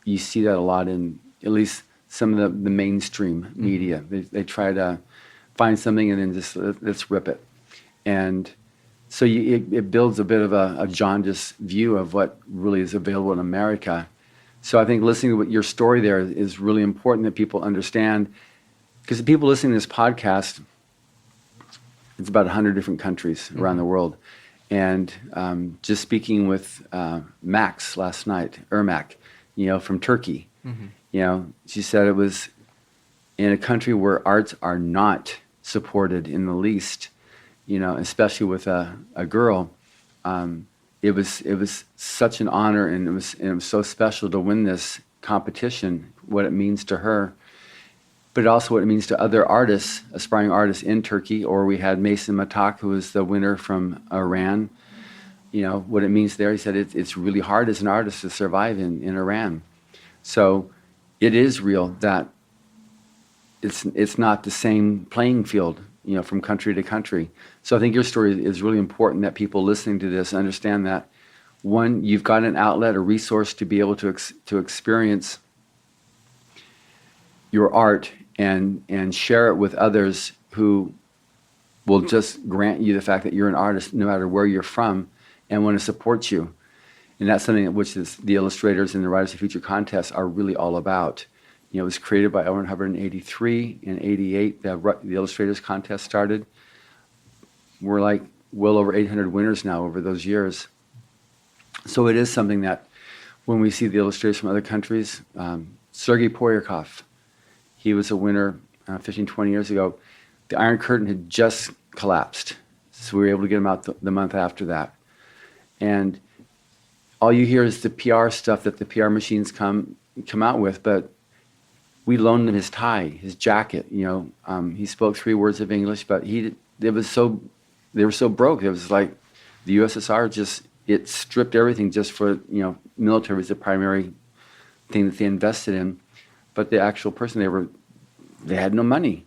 you see that a lot in at least some of the mainstream media. They try to find something and then just let's rip it. And so it builds a bit of a jaundiced view of what really is available in America. So I think listening to what your story there is really important that people understand, because the people listening to this podcast, it's about 100 different countries around the world. And just speaking with Max last night, Irmak, from Turkey, she said it was in a country where arts are not supported in the least, especially with a girl. It was such an honor, and it was so special to win this competition, what it means to her, but also what it means to other artists, aspiring artists in Turkey. Or we had Mason Matak, who was the winner from Iran. What it means there, he said it's really hard as an artist to survive in Iran. So it is real that it's not the same playing field, from country to country. So I think your story is really important, that people listening to this understand that, one, you've got an outlet, a resource to be able to experience your art and share it with others who will just grant you the fact that you're an artist no matter where you're from and want to support you. And that's something which is the Illustrators and the Writers of the Future contest are really all about, It was created by L. Ron Hubbard in 83. In 88, the Illustrators contest started. We're like well over 800 winners now over those years. So it is something that when we see the illustrators from other countries, Sergei Poryakov, he was a winner 15, 20 years ago. The Iron Curtain had just collapsed, so we were able to get him out the month after that. And all you hear is the PR stuff that the PR machines come out with, but we loaned him his tie, his jacket. He spoke 3 words of English, but they were so broke. It was like the USSR it stripped everything just for military was the primary thing that they invested in, but the actual person they had no money.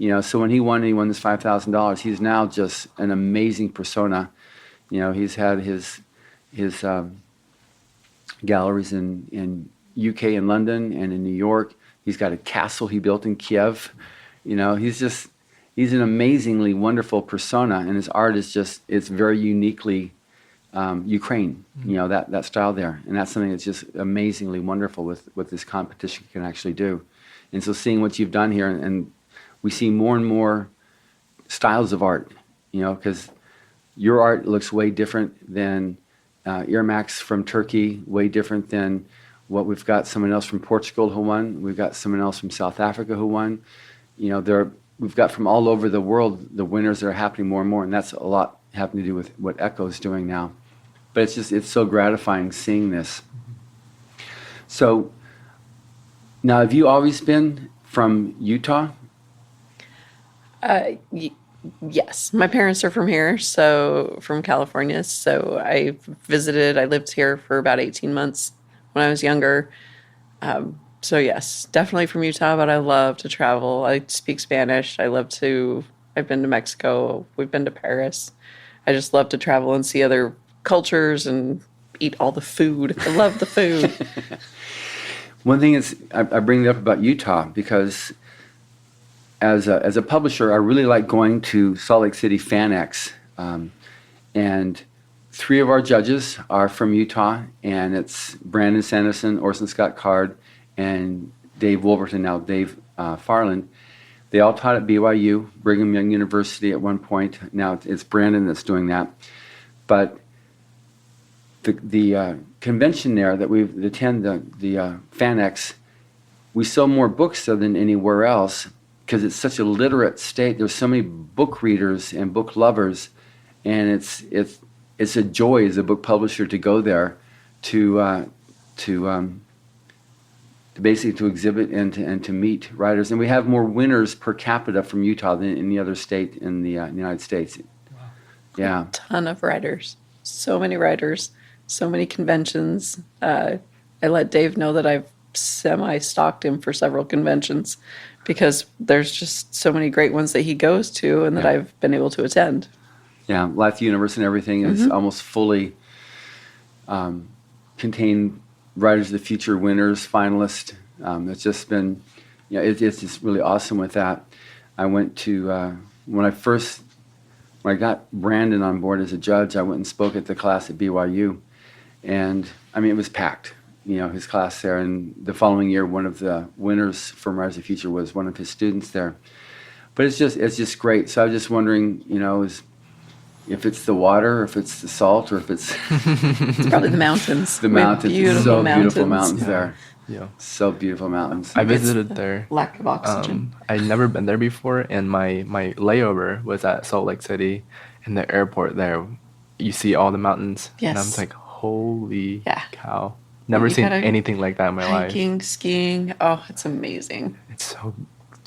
So when he won this $5,000, he's now just an amazing persona. He's had his galleries in UK and London and in New York. He's got a castle he built in Kiev. He's an amazingly wonderful persona, and his art is it's very uniquely Ukraine, that style there. And that's something that's just amazingly wonderful with what this competition can actually do. And so seeing what you've done here, and we see more and more styles of art, because your art looks way different than Irmak's from Turkey, way different than what we've got someone else from Portugal who won. We've got someone else from South Africa who won. We've got from all over the world the winners that are happening more and more, and that's a lot having to do with what Echo is doing now. But it's so gratifying seeing this. So now, have you always been from Utah? Yes, my parents are from here, so from California. So I lived here for about 18 months when I was younger. So yes, definitely from Utah, but I love to travel. I speak Spanish. I've been to Mexico. We've been to Paris. I just love to travel and see other cultures and eat all the food. I love the food. One thing is, I bring it up about Utah because as a publisher, I really like going to Salt Lake City FanX. And 3 of our judges are from Utah, and it's Brandon Sanderson, Orson Scott Card, and Dave Wolverton, now Dave Farland. They all taught at BYU, Brigham Young University at one point. Now it's Brandon that's doing that. But the convention there that we attend, the FanX, we sell more books there than anywhere else because it's such a literate state. There's so many book readers and book lovers, and it's a joy as a book publisher to go there to basically to exhibit and to meet writers. And we have more winners per capita from Utah than any other state in the United States. Wow. Yeah. A ton of writers. So many writers. So many conventions. I let Dave know that I've semi-stalked him for several conventions because there's just so many great ones that he goes to and that I've been able to attend. Yeah, Life Universe and everything is almost fully contained Writers of the Future winners, finalists. It's just been, it's just really awesome with that. I went to, when I got Brandon on board as a judge, I went and spoke at the class at BYU. And, it was packed, his class there. And the following year, one of the winners from Writers of the Future was one of his students there. But it's just great. So I was just wondering, if it's the water, or if it's the salt, or if it's... It's probably the mountains. The mountains. Beautiful Beautiful mountains there. Yeah. So beautiful mountains. I visited there. Lack of oxygen. I'd never been there before, and my layover was at Salt Lake City. In the airport there, you see all the mountains. Yes. And I'm like, holy cow. Never You seen gotta anything like that in my life. Hiking, skiing. Oh, it's amazing. It's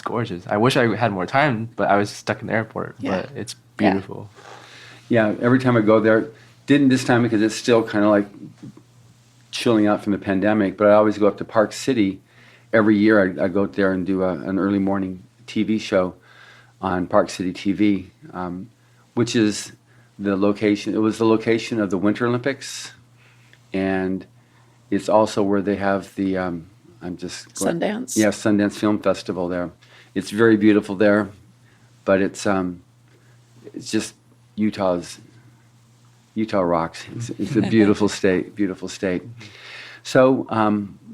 gorgeous. I wish I had more time, but I was stuck in the airport. Yeah. But it's beautiful. Yeah, every time I go there, didn't this time because it's still kind of like chilling out from the pandemic, but I always go up to Park City. Every year I go there and do an early morning TV show on Park City TV, which is the location. It was the location of the Winter Olympics, and it's also where they have the, Sundance. Yeah, Sundance Film Festival there. It's very beautiful there, but it's just, Utah rocks. It's a beautiful state, beautiful state. So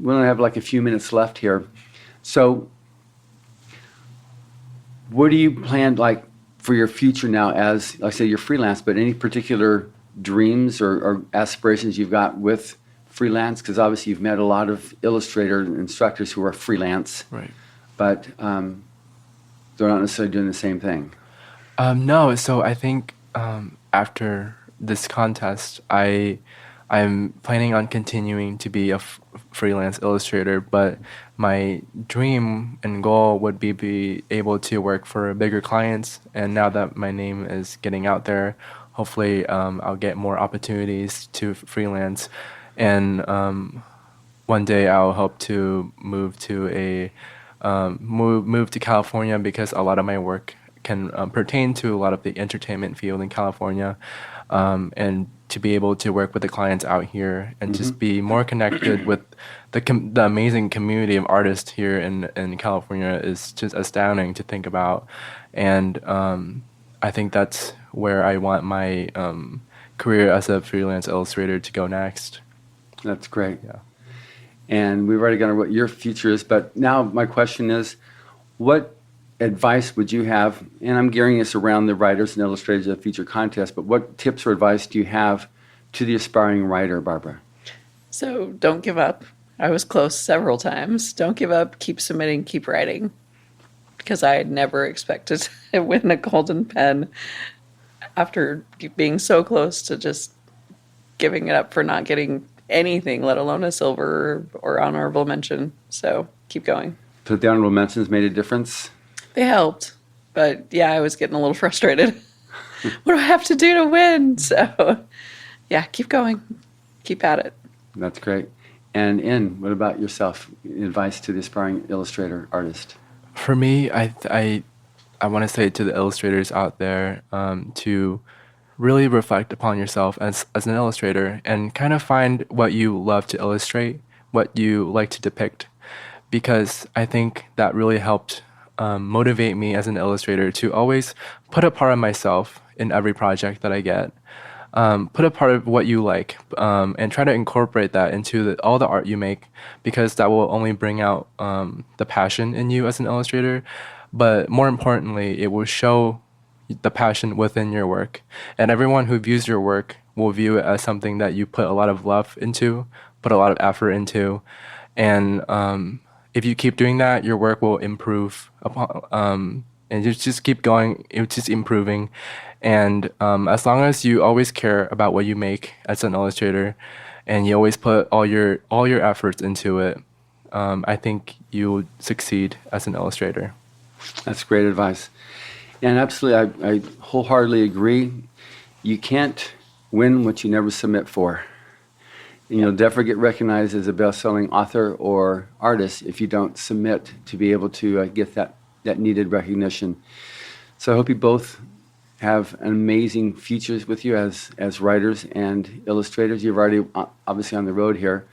we only have like a few minutes left here. So what do you plan like for your future now as, like I say, you're freelance, but any particular dreams or aspirations you've got with freelance? Because obviously you've met a lot of illustrator instructors who are freelance, Right. but they're not necessarily doing the same thing. No, so I think after this contest, I'm planning on continuing to be a freelance illustrator, but my dream and goal would be able to work for bigger clients. And now that my name is getting out there, hopefully I'll get more opportunities to freelance. And one day I'll hope to move to move to California, because a lot of my work can pertain to a lot of the entertainment field in California, and to be able to work with the clients out here and just be more connected with the amazing community of artists here in California is just astounding to think about. And I think that's where I want my career as a freelance illustrator to go next. That's great. Yeah. And we've already gone over what your future is, but now my question is, what advice would you have, and I'm gearing this around the writers and illustrators of the future contest, but what tips or advice do you have to the aspiring writer, Barbara? So don't give up. I was close several times. Don't give up. Keep submitting. Keep writing. Because I had never expected to win a golden pen after being so close to just giving it up for not getting anything, let alone a silver or honorable mention. So keep going. So the honorable mentions made a difference? They helped. But yeah, I was getting a little frustrated. What do I have to do to win? So yeah, keep going. Keep at it. That's great. And In, what about yourself? Advice to the aspiring illustrator, artist? For me, I want to say to the illustrators out there to really reflect upon yourself as an illustrator and kind of find what you love to illustrate, what you like to depict, because I think that really helped motivate me as an illustrator to always put a part of myself in every project that I get. Put a part of what you like and try to incorporate that into all the art you make, because that will only bring out the passion in you as an illustrator. But more importantly, it will show the passion within your work. And everyone who views your work will view it as something that you put a lot of love into, put a lot of effort into. And if you keep doing that, your work will improve upon, and you just keep going, it's just improving. And as long as you always care about what you make as an illustrator, and you always put all your efforts into it, I think you'll succeed as an illustrator. That's great advice. And absolutely, I wholeheartedly agree. You can't win what you never submit for. And you'll never get recognized as a best-selling author or artist if you don't submit to be able to get that needed recognition. So I hope you both have an amazing futures with you as writers and illustrators. You're already obviously on the road here.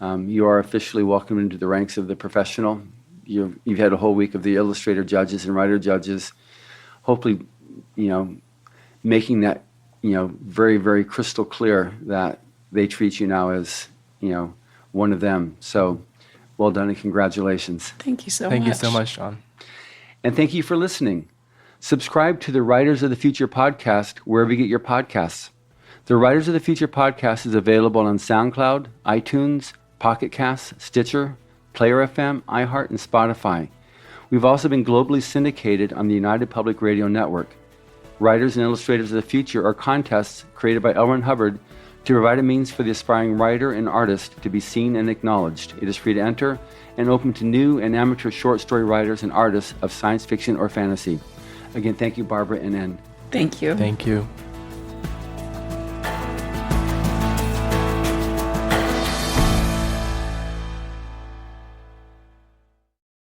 You are officially welcomed into the ranks of the professional. You've had a whole week of the illustrator judges and writer judges, hopefully, making that, very, very crystal clear that they treat you now as, one of them. So well done and congratulations. Thank you so much. Thank you so much, John. And thank you for listening. Subscribe to the Writers of the Future podcast wherever you get your podcasts. The Writers of the Future podcast is available on SoundCloud, iTunes, Pocket Casts, Stitcher, Player FM, iHeart, and Spotify. We've also been globally syndicated on the United Public Radio Network. Writers and Illustrators of the Future are contests created by L. Ron Hubbard to provide a means for the aspiring writer and artist to be seen and acknowledged. It is free to enter and open to new and amateur short story writers and artists of science fiction or fantasy. Again, thank you, Barbara and N. Thank you. Thank you.